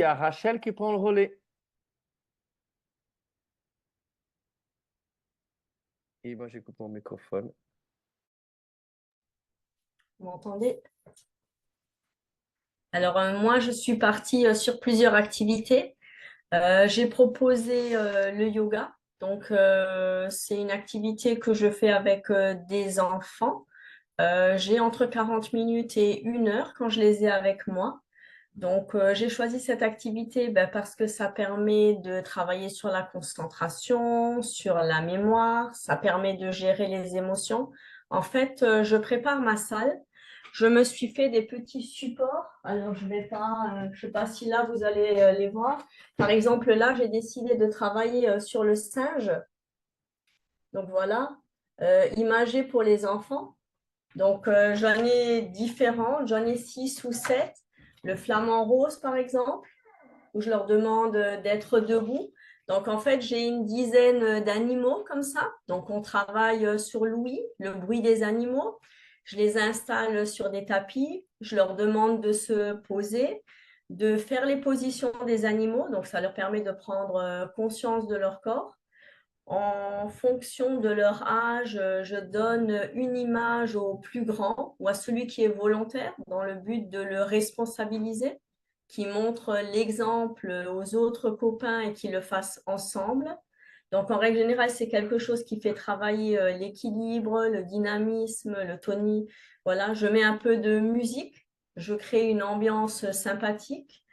Il y a Rachel qui prend le relais. Et moi, j'écoute mon microphone. Vous m'entendez? Alors, moi, je suis partie sur plusieurs activités. J'ai proposé le yoga. Donc, c'est une activité que je fais avec des enfants. J'ai entre 40 minutes et 1 heure quand je les ai avec moi. Donc, j'ai choisi cette activité parce que ça permet de travailler sur la concentration, sur la mémoire, ça permet de gérer les émotions. En fait, je prépare ma salle. Je me suis fait des petits supports. Alors, je vais pas, je sais pas si là vous allez les voir. Par exemple, là, j'ai décidé de travailler sur le singe. Donc voilà, imagé pour les enfants. Donc, j'en ai différents, j'en ai 6 ou 7. Le flamant rose, par exemple, où je leur demande d'être debout. Donc, en fait, j'ai une dizaine d'animaux comme ça. Donc, on travaille sur l'ouïe, le bruit des animaux. Je les installe sur des tapis. Je leur demande de se poser, de faire les positions des animaux. Donc, ça leur permet de prendre conscience de leur corps. En fonction de leur âge, je donne une image au plus grand ou à celui qui est volontaire dans le but de le responsabiliser, qui montre l'exemple aux autres copains et qui le fassent ensemble. Donc, en règle générale, c'est quelque chose qui fait travailler l'équilibre, le dynamisme, le toni. Voilà, je mets un peu de musique, je crée une ambiance sympathique.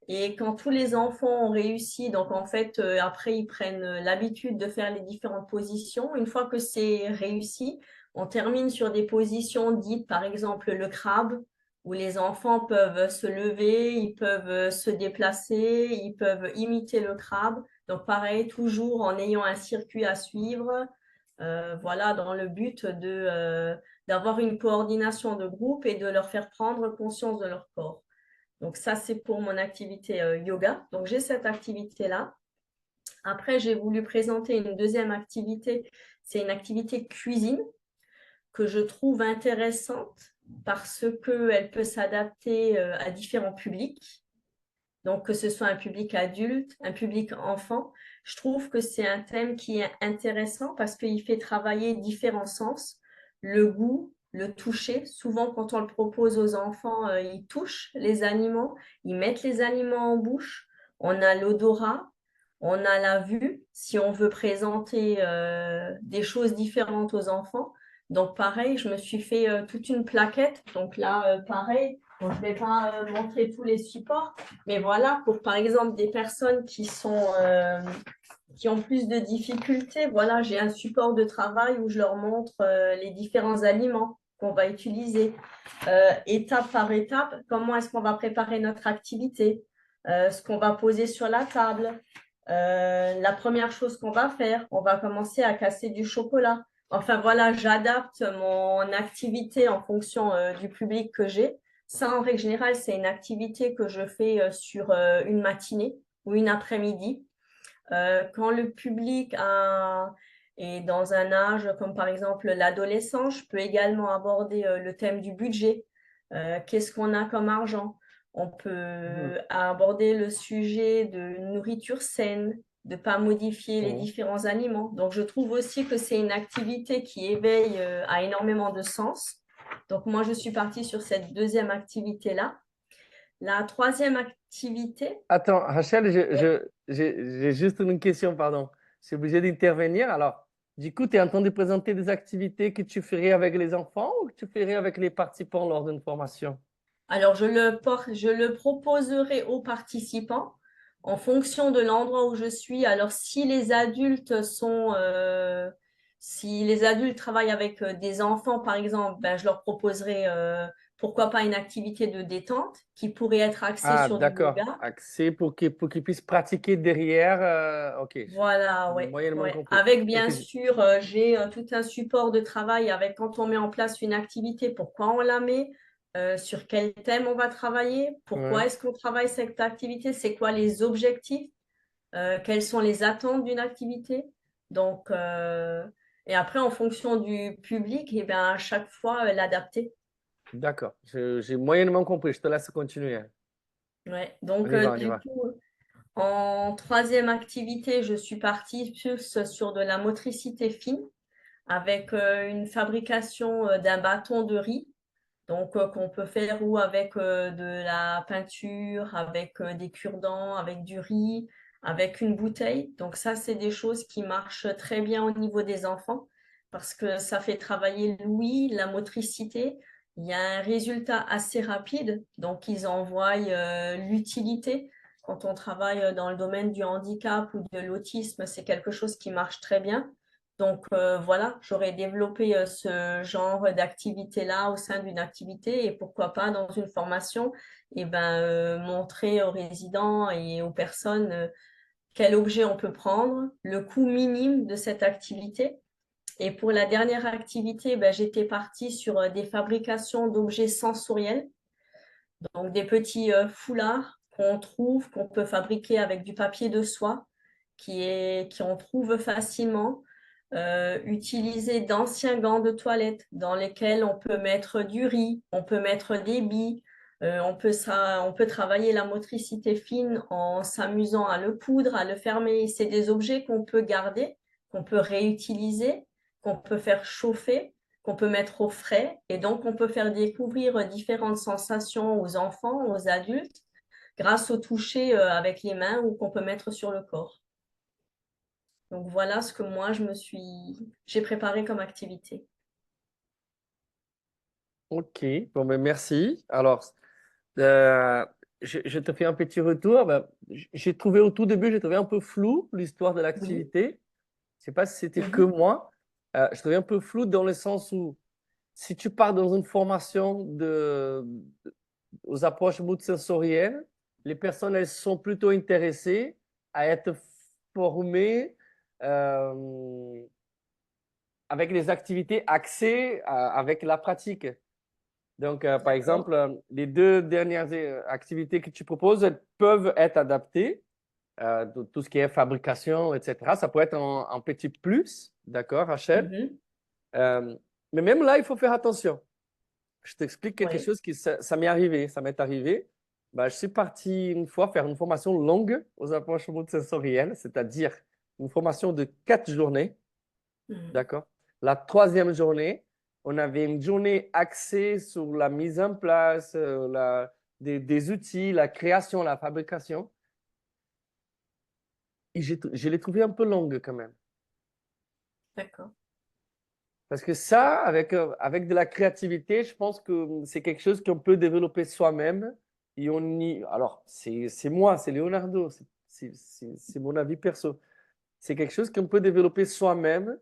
Et quand tous les enfants ont réussi, donc en fait, après, ils prennent l'habitude de faire les différentes positions. Une fois que c'est réussi, on termine sur des positions dites, par exemple, le crabe, où les enfants peuvent se lever, ils peuvent se déplacer, ils peuvent imiter le crabe. Donc pareil, toujours en ayant un circuit à suivre, voilà, dans le but d'avoir une coordination de groupe et de leur faire prendre conscience de leur corps. Donc ça, c'est pour mon activité yoga. Donc j'ai cette activité-là. Après, j'ai voulu présenter une deuxième activité. C'est une activité cuisine que je trouve intéressante parce qu'elle peut s'adapter à différents publics. Donc que ce soit un public adulte, un public enfant. Je trouve que c'est un thème qui est intéressant parce qu'il fait travailler différents sens, le goût, le toucher. Souvent, quand on le propose aux enfants, ils touchent les aliments, ils mettent les aliments en bouche. On a l'odorat, on a la vue, si on veut présenter des choses différentes aux enfants. Donc, pareil, je me suis fait toute une plaquette. Donc là, pareil, bon, je ne vais pas montrer tous les supports, mais voilà, pour par exemple des personnes qui ont plus de difficultés, voilà, j'ai un support de travail où je leur montre les différents aliments qu'on va utiliser, étape par étape, comment est-ce qu'on va préparer notre activité, ce qu'on va poser sur la table. La première chose qu'on va faire, on va commencer à casser du chocolat. Enfin voilà, j'adapte mon activité en fonction du public que j'ai. Ça, en règle générale, c'est une activité que je fais sur une matinée ou une après-midi. Quand le public est dans un âge comme par exemple l'adolescence, je peux également aborder le thème du budget. Qu'est-ce qu'on a comme argent? On peut aborder le sujet de nourriture saine, de ne pas modifier les différents aliments. Donc, je trouve aussi que c'est une activité qui éveille à énormément de sens. Donc, moi, je suis partie sur cette deuxième activité-là. La troisième activité, Attends, Rachel, j'ai juste une question, pardon. Je suis obligé d'intervenir. Alors, du coup, tu es en train de présenter des activités que tu ferais avec les enfants ou que tu ferais avec les participants lors d'une formation? alors je le proposerai aux participants en fonction de l'endroit où je suis. Alors, si les adultes travaillent avec des enfants, par exemple, je leur proposerai pourquoi pas une activité de détente qui pourrait être axée Ah, sur du d'accord. yoga. Accès pour qu'ils puissent pratiquer derrière. Ok, Voilà, j'ai ouais, moyennement ouais. compris. Avec Et bien puis, sûr, j'ai tout un support de travail avec quand on met en place une activité, pourquoi on la met, sur quel thème on va travailler, pourquoi ouais, est-ce qu'on travaille cette activité, c'est quoi les objectifs, quelles sont les attentes d'une activité. Donc, et après, en fonction du public, et bien, à chaque fois, l'adapter. d'accord. J'ai moyennement compris. Je te laisse continuer. Ouais. Donc, On y va, on y du va. coup, en troisième activité, je suis partie plus sur de la motricité fine avec une fabrication d'un bâton de riz. Donc, qu'on peut faire ou avec de la peinture, avec des cure-dents, avec du riz, avec une bouteille. Donc, ça, c'est des choses qui marchent très bien au niveau des enfants parce que ça fait travailler l'ouïe, la motricité. Il y a un résultat assez rapide. Donc, ils en voient l'utilité. Quand on travaille dans le domaine du handicap ou de l'autisme, c'est quelque chose qui marche très bien. Donc voilà, j'aurais développé ce genre d'activité-là au sein d'une activité et pourquoi pas dans une formation, et ben, montrer aux résidents et aux personnes quel objet on peut prendre, le coût minime de cette activité. Et pour la dernière activité, ben, j'étais partie sur des fabrications d'objets sensoriels, donc des petits foulards qu'on trouve, qu'on peut fabriquer avec du papier de soie, qui on trouve facilement. Utiliser d'anciens gants de toilette dans lesquels on peut mettre du riz, on peut mettre des billes, on peut travailler la motricité fine en s'amusant à le coudre, à le fermer. C'est des objets qu'on peut garder, qu'on peut réutiliser, qu'on peut faire chauffer, qu'on peut mettre au frais et donc on peut faire découvrir différentes sensations aux enfants, aux adultes grâce au toucher avec les mains ou qu'on peut mettre sur le corps. Donc voilà ce que j'ai préparé comme activité. Ok, bon, ben merci. Alors, euh, je te fais un petit retour. Ben, j'ai trouvé au tout début, j'ai trouvé un peu flou l'histoire de Oui. l'activité. Je sais pas si c'était que Mhm. moi. Je trouvais un peu flou dans le sens où si tu pars dans une formation aux approches multisensorielles, les personnes, elles sont plutôt intéressées à être formées euh, avec des activités axées avec la pratique. Donc, par D'accord. exemple, les deux dernières activités que tu proposes, elles peuvent être adaptées. Tout ce qui est fabrication, etc. Ça peut être un petit plus, d'accord, Rachel? Mhm. Euh, mais même là, il faut faire attention. Je t'explique quelque Oui. chose qui, ça m'est arrivé. Ça m'est arrivé. Bah, je suis parti une fois faire une formation longue aux approches sensorielles, c'est-à-dire une formation de 4 journées, Mhm. d'accord? La troisième journée, on avait une journée axée sur la mise en place des outils, la création, la fabrication. Et je l'ai trouvé un peu longue quand même. D'accord. Parce que ça, avec de la créativité, je pense que c'est quelque chose qu'on peut développer soi-même. Et alors, c'est moi, c'est Leonardo, c'est mon avis perso. C'est quelque chose qu'on peut développer soi-même.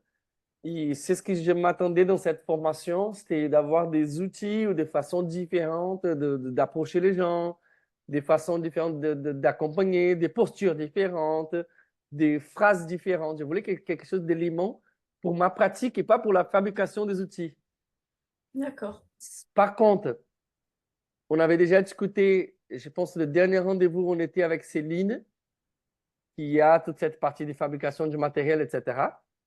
Et c'est ce que je m'attendais dans cette formation, c'était d'avoir des outils ou des façons différentes d'approcher les gens, des façons différentes d'accompagner, des postures différentes, des phrases différentes. Je voulais quelque chose d'élément pour ma pratique et pas pour la fabrication des outils. D'accord. Par contre, on avait déjà discuté, je pense, le dernier rendez-vous, on était avec Céline, qui a toute cette partie de fabrication du matériel, etc.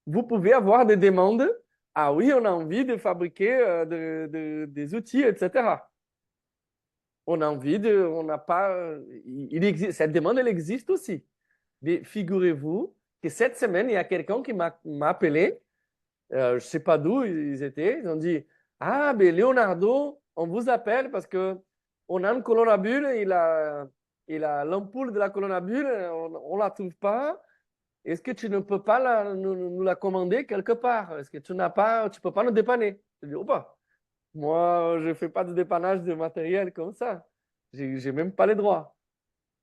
Vous pouvez avoir des demandes. Ah oui, on a envie de fabriquer des outils, etc. On a envie on n'a pas, il existe, cette demande, elle existe aussi. Mais figurez-vous que cette semaine, il y a quelqu'un qui m'a appelé, je ne sais pas d'où ils étaient, ils ont dit, ah, ben Leonardo, on vous appelle parce que on a une colonne à bulles, il a l'ampoule de la colonne à bulles, on ne la trouve pas. Est-ce que tu ne peux pas nous la commander quelque part? Est-ce que tu peux pas nous dépanner? Je dis, oh bah, moi, je ne fais pas de dépannage de matériel comme ça. J'ai même pas les droits.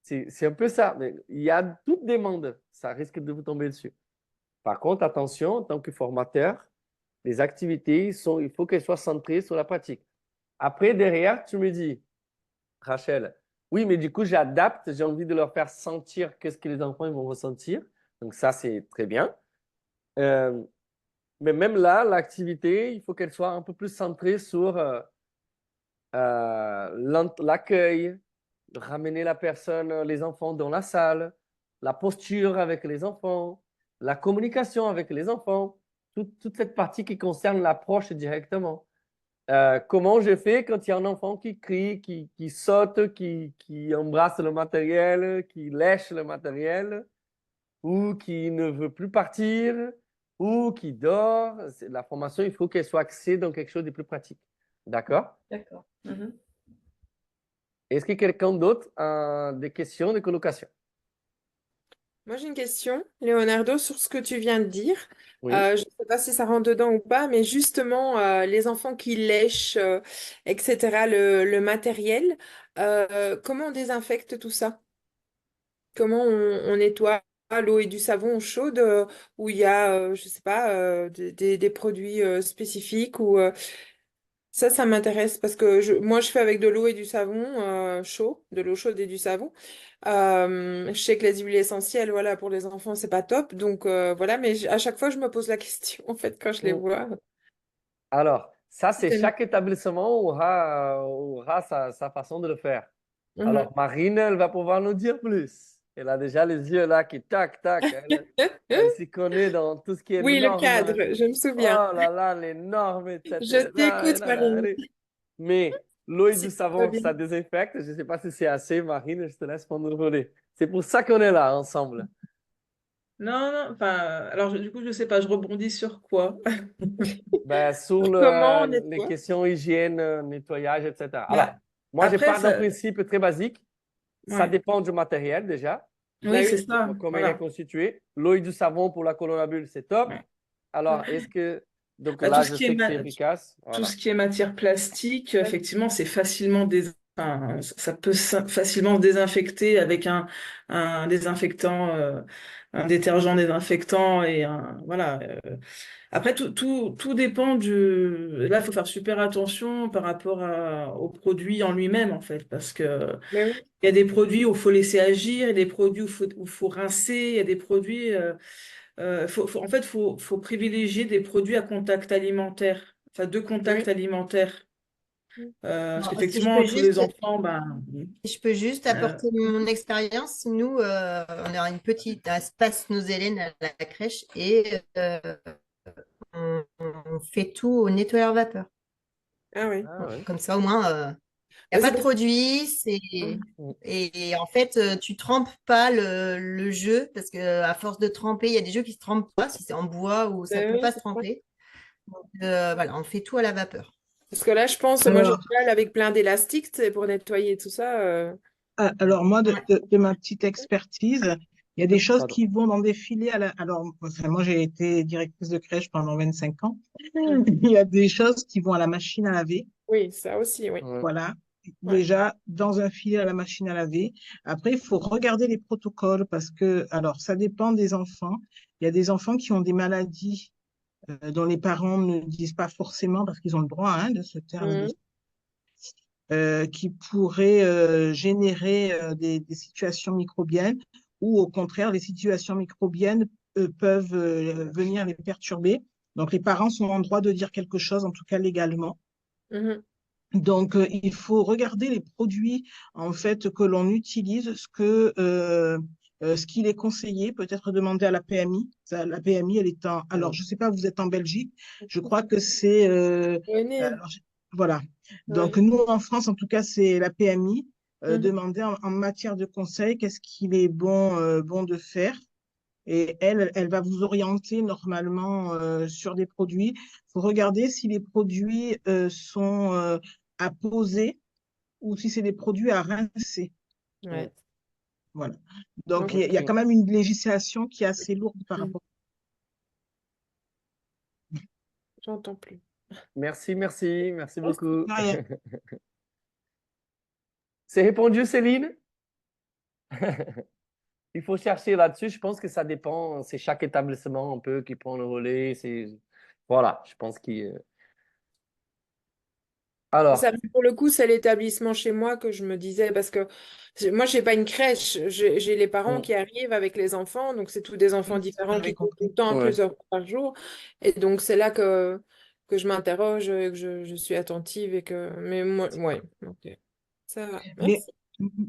C'est un peu ça. Mais il y a toute demande. Ça risque de vous tomber dessus. Par contre, attention, en tant que formateur, les activités il faut qu'elles soient centrées sur la pratique. Après, derrière, tu me dis, Rachel, oui, mais du coup, j'adapte. J'ai envie de leur faire sentir qu'est-ce que les enfants ils vont ressentir. Donc ça, c'est très bien. Euh, mais même là, l'activité, il faut qu'elle soit un peu plus centrée sur l'accueil, ramener la personne, les enfants dans la salle, la posture avec les enfants, la communication avec les enfants, toute cette partie qui concerne l'approche directement. Comment je fais quand il y a un enfant qui crie, qui saute, qui embrasse le matériel, qui lèche le matériel, ou qui ne veut plus partir, ou qui dort. La formation, il faut qu'elle soit axée dans quelque chose de plus pratique. D'accord? D'accord. Mhm. Est-ce que quelqu'un d'autre a des questions de colocation? Moi, j'ai une question, Leonardo, sur ce que tu viens de dire. Oui. Je ne sais pas si ça rentre dedans ou pas, mais justement, les enfants qui lèchent, etc., le matériel, comment on désinfecte tout ça? Comment on nettoie l'eau et du savon chaude où il y a, je sais pas, des produits spécifiques ou ça m'intéresse parce que moi, je fais avec de l'eau et du savon chaud, de l'eau chaude et du savon. Je sais que les huiles essentielles, voilà, pour les enfants, c'est pas top. Donc voilà, mais à chaque fois, je me pose la question, en fait, quand je les Mm. vois. Alors, ça, c'est C'est- chaque établissement aura sa façon de le faire. Mhm. Alors, Marine, elle va pouvoir nous dire plus. Elle a déjà les yeux là qui tac, tac. Elle s'y connaît dans tout ce qui est Oui, le normes. cadre, je me Oh souviens. là là, les normes, Je etc. Et t'écoute, là, là, Marine. allez. Mais l'eau et du Si tout va savon, bien. ça désinfecte. Je ne sais pas si c'est assez, Marine, je te laisse prendre le relais. C'est pour ça qu'on est là ensemble. Non, non, enfin, alors du coup, je sais pas, je rebondis sur quoi? Ben, sur Comment on les nettoie? questions hygiène, nettoyage, etc. Alors, Bah, moi, je après, pars d'un ça, principe très basique. Ça ouais, dépend du matériel déjà, Bah oui, c'est oui. ça, comment il est voilà. constitué. L'eau et du savon pour la colonne à bulles, c'est top. Ouais. Alors, est-ce que... Donc Bah, tout là, ce je qui est sais que c'est efficace. tout Voilà. ce qui est matière plastique, effectivement, c'est facilement enfin, ça peut facilement se désinfecter avec un désinfectant, un détergent désinfectant et un, voilà. Après, tout dépend du. Là, il faut faire super attention par rapport au produit en lui-même, en fait, parce que Mais oui. il y a des produits où il faut laisser agir, il y a des produits où faut rincer, il y a des produits. En fait, faut privilégier des produits à contact alimentaire, enfin de contact Oui. alimentaire. Parce Bon, si je peux qu'effectivement, tous les juste, enfants, ben, si je peux juste euh, apporter mon expérience, nous, on a une petite un espace nous Hélène à la crèche et on fait tout au nettoyeur vapeur. Ah oui. Ah oui. Comme ça, au moins, il n'y a Bah, pas c'est de parce- produit. Mhm. Et en fait, tu trempes pas le jeu parce que à force de tremper, il y a des jeux qui se trempent pas, si c'est en bois ou ça Bah peut oui, pas se c'est ça. tremper. Donc, voilà, on fait tout à la vapeur. Parce que là, je pense, moi, j'ai alors, du mal avec plein d'élastiques, tu sais, pour nettoyer tout ça. alors moi, Ouais. de ma petite expertise, il y a des choses Pardon. qui vont dans des filets alors, enfin, moi, j'ai été directrice de crèche pendant 25 ans. Mhm. Il y a des choses qui vont à la machine à laver. Oui, ça aussi, oui. Ouais. Voilà. Ouais. Déjà, dans un filet à la machine à laver. Après, il faut regarder les protocoles parce que, alors, ça dépend des enfants. Il y a des enfants qui ont des maladies dont les parents ne disent pas forcément parce qu'ils ont le droit hein, de se taire Mhm. là-dessus, qui pourraient générer des situations microbiennes ou au contraire, les situations microbiennes peuvent venir les perturber. Donc, les parents sont en droit de dire quelque chose, en tout cas légalement. Mhm. Donc, il faut regarder les produits en fait que l'on utilise, ce qu'il est conseillé, peut-être demander à la PMI. La PMI, elle est en. Alors, Mm. je sais pas, vous êtes en Belgique. Je crois que c'est. Oui, Alors, voilà. Donc, oui. nous en France, en tout cas, c'est la PMI. Mhm. Demander en matière de conseil, qu'est-ce qu'il est bon de faire. Et elle va vous orienter normalement sur des produits. Il faut regarder si les produits sont à poser ou si c'est des produits à rincer. Mm. Ouais. Voilà. Donc, Ok. il y a quand même une législation qui est assez lourde par Mhm. rapport. J'entends plus. Merci beaucoup. à rien. C'est répondu, Céline? Il faut chercher là-dessus. Je pense que ça dépend. C'est chaque établissement un peu qui prend le relais. Voilà, je pense qu'il. Ça, Alors, pour le coup, c'est l'établissement chez moi que je me disais, parce que moi, j'ai pas une crèche, j'ai les parents mm, qui arrivent avec les enfants, donc c'est tous des enfants Oui, c'est ce que différents j'avais qui jouent tout le compris. temps ouais. plusieurs fois par jour. Et donc, c'est là que je m'interroge, que je suis attentive et que. Mais moi, ouais, ok. Ça va. Mais Merci.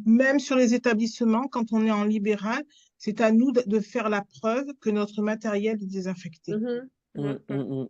même sur les établissements, quand on est en libéral, c'est à nous de faire la preuve que notre matériel est désinfecté. Mhm. Mm, Ouais, mm, ouais. mm.